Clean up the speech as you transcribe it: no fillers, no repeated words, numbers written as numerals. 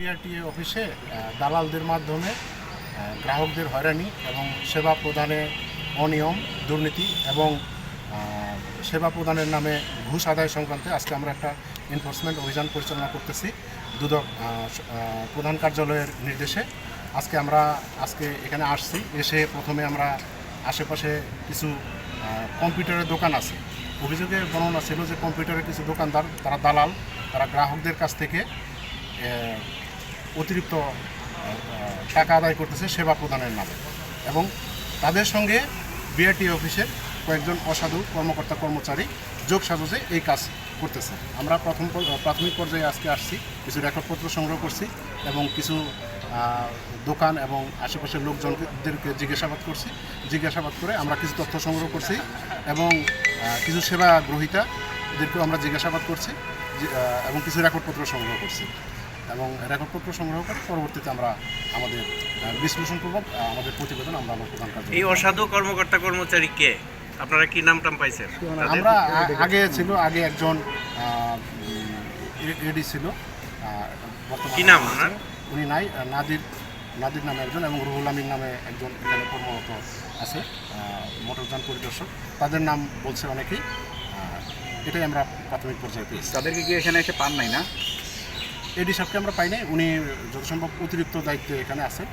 BRTA অফিসে দালালদের মাধ্যমে গ্রাহকদের হয়রানি এবং সেবা প্রদানে অনিয়ম, দুর্নীতি এবং সেবা প্রদানের নামে ঘুষ আদায় সংক্রান্তে আজকে আমরা একটা এনফোর্সমেন্ট অভিযান পরিচালনা করতেছি দুদক প্রধান কার্যালয়ের নির্দেশে। আজকে এখানে আসছি। এসে প্রথমে আমরা আশেপাশে কিছু কম্পিউটারের দোকান আছে, অভিযোগের বর্ণনা ছিল যে কম্পিউটারের কিছু দোকানদার তারা দালাল, তারা গ্রাহকদের কাছ থেকে অতিরিক্ত টাকা আদায় করতেছে সেবা প্রদানের নামে এবং তাদের সঙ্গে বিআরটিএ অফিসের কয়েকজন অসাধু কর্মকর্তা কর্মচারী যোগসাজশে এই কাজ করতেছে। আমরা প্রাথমিক পর্যায়ে আজকে আসছি, কিছু রেকর্ডপত্র সংগ্রহ করছি এবং কিছু দোকান এবং আশেপাশের লোকজনদেরকে জিজ্ঞাসাবাদ করে আমরা কিছু তথ্য সংগ্রহ করছি এবং কিছু সেবা গ্রহীতাদেরকেও আমরা জিজ্ঞাসাবাদ করছি এবং কিছু রেকর্ডপত্র সংগ্রহ করছি এবং রেকর্ডপত্র সংগ্রহ করে পরবর্তীতে আমরা আমাদের বিশ্লেষণপূর্বক আমাদের প্রতিবেদন আমরা আমার প্রধান কার্যালয়ে। এই অসাধু কর্মকর্তা কর্মচারী কে? আপনারা কি নাম টাম পাইছেন? আমরা আগে একজন এডি ছিল, কি নাম ওনার? উনি নাই, নাদির নামে একজন এবং রুহুল আমিন নামে একজন এখানে কর্মরত আছে, মোটরযান পরিদর্শক। তাদের নাম বলছে অনেকেই। এটাই আমরা প্রাথমিক পর্যায়ে পেয়েছি। তাদেরকে কি এখানে এসে পান নাই না? এডি সাহেবকে আমরা পাই নাই, উনি যত সম্ভব অতিরিক্ত দায়িত্বে এখানে আছে।